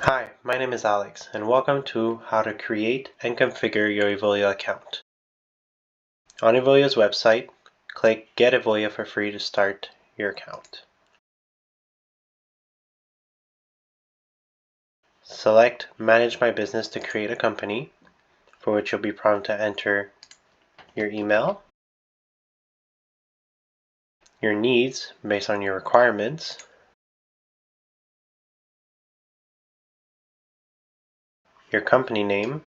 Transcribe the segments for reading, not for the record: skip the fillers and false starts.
Hi, my name is Alex, and welcome to how to create and configure your Evolia account. On Evolia's website, click Get Evolia for free to start your account. Select Manage My Business to create a company, for which you'll be prompted to enter your email, your needs based on your requirements, your company name,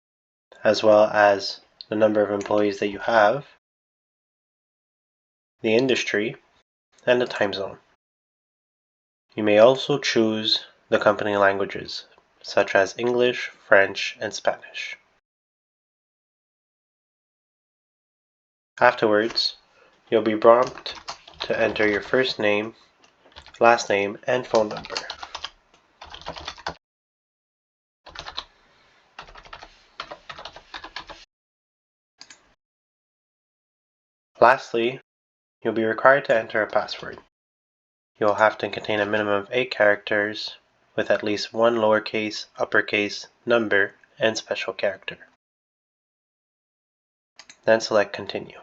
as well as the number of employees that you have, the industry, and the time zone. You may also choose the company languages, such as English, French, and Spanish. Afterwards, you'll be prompted to enter your first name, last name, and phone number. Lastly, you'll be required to enter a password. You'll have to contain a minimum of 8 characters with at least one lowercase, uppercase, number, and special character. Then select Continue.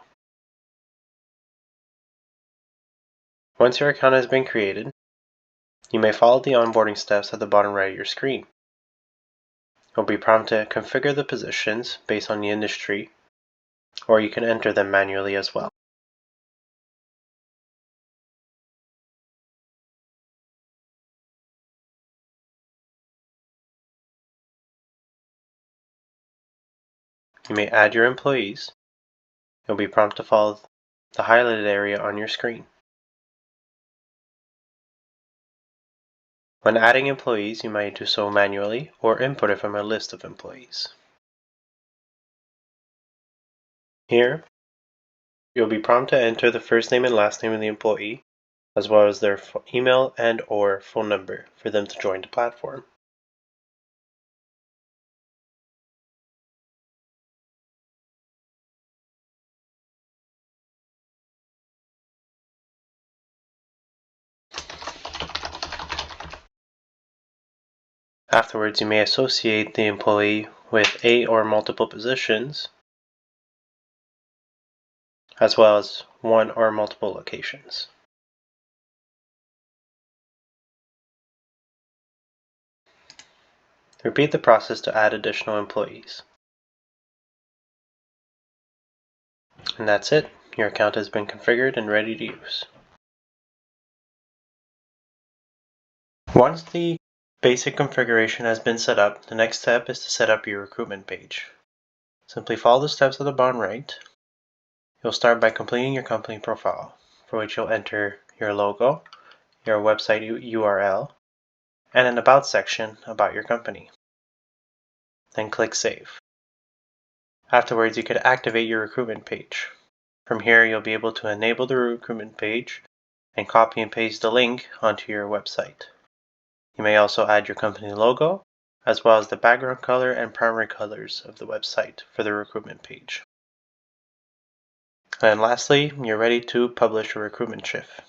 Once your account has been created, you may follow the onboarding steps at the bottom right of your screen. You'll be prompted to configure the positions based on the industry, or you can enter them manually as well. You may add your employees. You'll be prompted to follow the highlighted area on your screen. When adding employees, you might do so manually or input it from a list of employees. Here, you'll be prompted to enter the first name and last name of the employee, as well as their email and/or phone number for them to join the platform. Afterwards, you may associate the employee with a or multiple positions, as well as one or multiple locations. Repeat the process to add additional employees. And that's it. Your account has been configured and ready to use. Once the basic configuration has been set up, the next step is to set up your recruitment page. Simply follow the steps at the bottom right. You'll start by completing your company profile, for which you'll enter your logo, your website URL, and an About section about your company. Then click Save. Afterwards, you could activate your recruitment page. From here, you'll be able to enable the recruitment page and copy and paste the link onto your website. You may also add your company logo, as well as the background color and primary colors of the website for the recruitment page. And lastly, you're ready to publish a recruitment shift.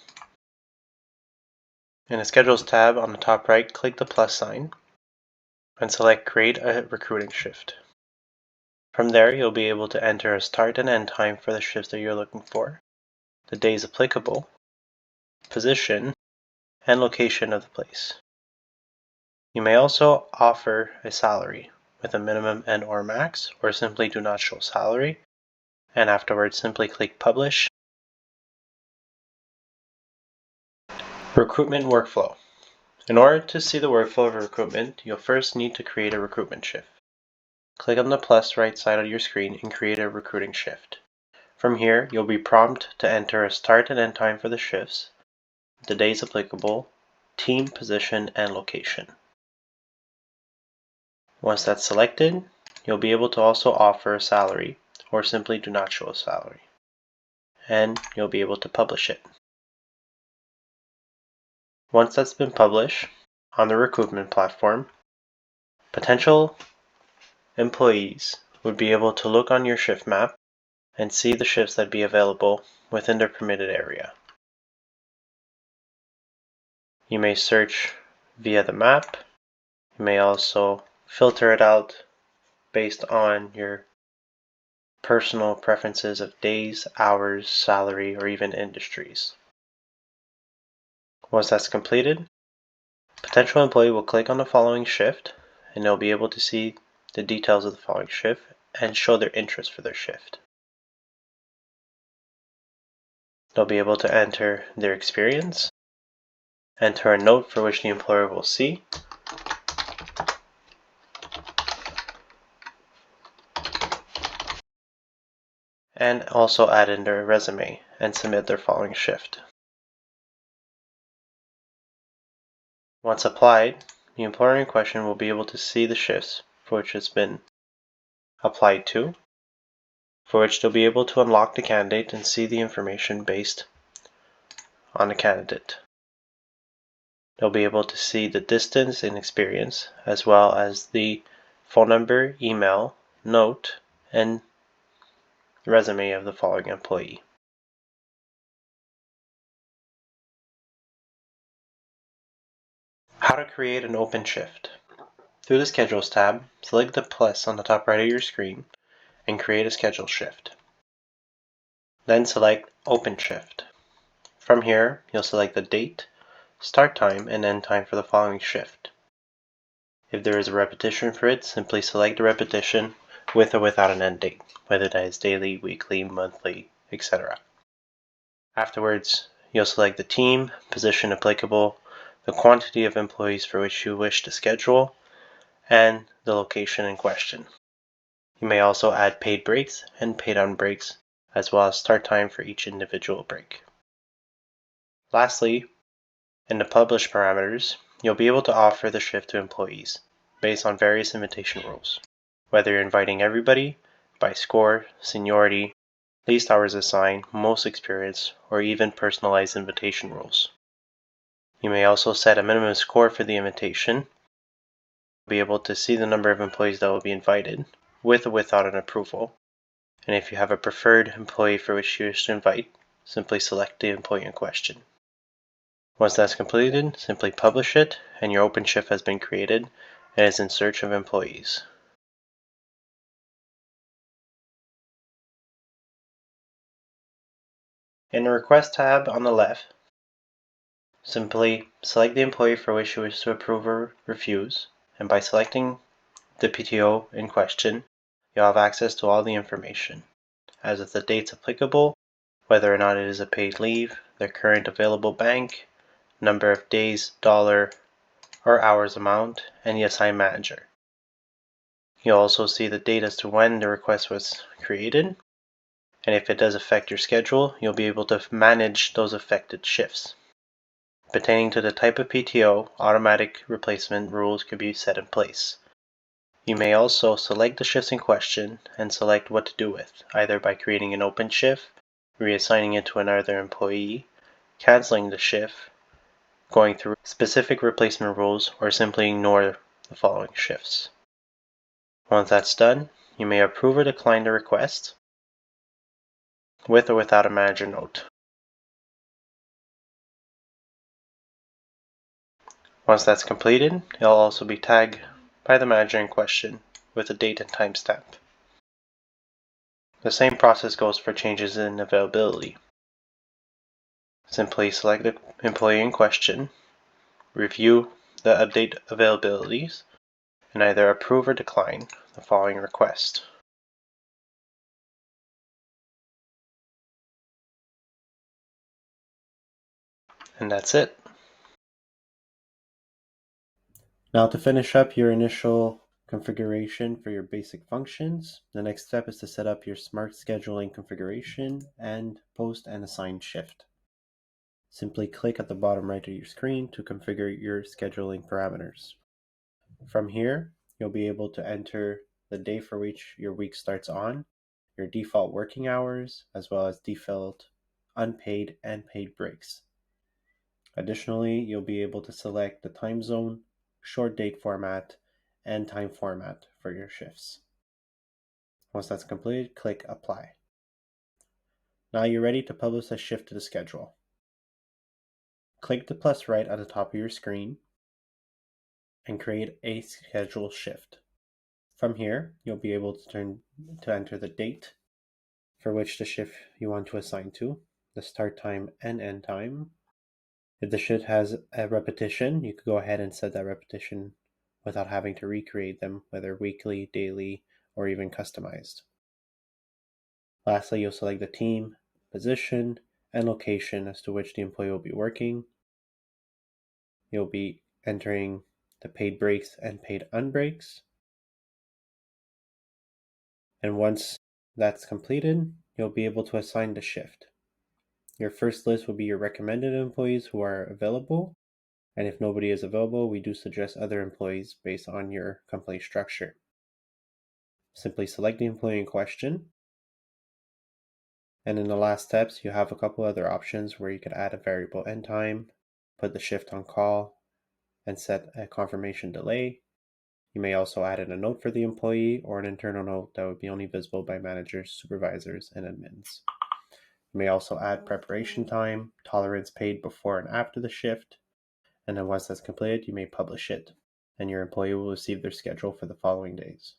In the Schedules tab on the top right, click the plus sign and select Create a Recruiting Shift. From there, you'll be able to enter a start and end time for the shifts that you're looking for, the days applicable, position, and location of the place. You may also offer a salary with a minimum and/or max, or simply do not show salary, and afterwards simply click Publish. Recruitment Workflow. In order to see the workflow of a recruitment, you'll first need to create a recruitment shift. Click on the plus right side of your screen and create a recruiting shift. From here, you'll be prompted to enter a start and end time for the shifts, the days applicable, team, position, and location. Once that's selected, you'll be able to also offer a salary, or simply do not show a salary, and you'll be able to publish it. Once that's been published on the recruitment platform, potential employees would be able to look on your shift map and see the shifts that be available within their permitted area. You may search via the map, You may also filter it out based on your personal preferences of days, hours, salary, or even industries. Once that's completed, a potential employee will click on the following shift and they'll be able to see the details of the following shift and show their interest for their shift. They'll be able to enter their experience, enter a note for which the employer will see, and also add in their resume and submit their following shift. Once applied, the employer in question will be able to see the shifts for which it's been applied to, for which they'll be able to unlock the candidate and see the information based on the candidate. They'll be able to see the distance and experience, as well as the phone number, email, note, and resume of the following employee. How to create an open shift. Through the Schedules tab, select the plus on the top right of your screen and create a schedule shift. Then select Open Shift. From here, you'll select the date, start time, and end time for the following shift. If there is a repetition for it, simply select the repetition with or without an end date, whether that is daily, weekly, monthly, etc. Afterwards, you'll select the team, position applicable, the quantity of employees for which you wish to schedule, and the location in question. You may also add paid breaks and paid on breaks, as well as start time for each individual break. Lastly, in the publish parameters, you'll be able to offer the shift to employees based on various invitation rules, whether you're inviting everybody by score, seniority, least hours assigned, most experience, or even personalized invitation rules. You may also set a minimum score for the invitation, be able to see the number of employees that will be invited, with or without an approval, and if you have a preferred employee for which you wish to invite, simply select the employee in question. Once that's completed, simply publish it, and your open shift has been created and is in search of employees. In the Request tab on the left, simply select the employee for which you wish to approve or refuse, and by selecting the PTO in question, you'll have access to all the information, as of the dates applicable, whether or not it is a paid leave, the current available bank, number of days, dollar, or hours amount, and the assigned manager. You'll also see the date as to when the request was created, and if it does affect your schedule, you'll be able to manage those affected shifts. Pertaining to the type of PTO, automatic replacement rules could be set in place. You may also select the shifts in question and select what to do with, either by creating an open shift, reassigning it to another employee, canceling the shift, going through specific replacement rules, or simply ignore the following shifts. Once that's done, you may approve or decline the request, with or without a manager note. Once that's completed, it'll also be tagged by the manager in question with a date and timestamp. The same process goes for changes in availability. Simply select the employee in question, review the update availabilities, and either approve or decline the following request. And that's it. Now to finish up your initial configuration for your basic functions, the next step is to set up your smart scheduling configuration and post and assign shift. Simply click at the bottom right of your screen to configure your scheduling parameters. From here, you'll be able to enter the day for which your week starts on, your default working hours, as well as default unpaid and paid breaks. Additionally, you'll be able to select the time zone, short date format, and time format for your shifts. Once that's completed, click Apply. Now you're ready to publish a shift to the schedule. Click the plus right at the top of your screen. and create a schedule shift. From here, you'll be able to enter the date for which the shift you want to assign to, the start time and end time. If the shift has a repetition, you could go ahead and set that repetition without having to recreate them, whether weekly, daily, or even customized. Lastly, you'll select the team, position, and location as to which the employee will be working. You'll be entering the paid breaks and paid unbreaks. And once that's completed, you'll be able to assign the shift. Your first list will be your recommended employees who are available. And if nobody is available, we do suggest other employees based on your company structure. Simply select the employee in question. And in the last steps, you have a couple other options where you could add a variable end time, put the shift on call, and set a confirmation delay. You may also add in a note for the employee or an internal note that would be only visible by managers, supervisors, and admins. You may also add preparation time, tolerance paid before and after the shift, and then once that's completed, you may publish it, and your employee will receive their schedule for the following days.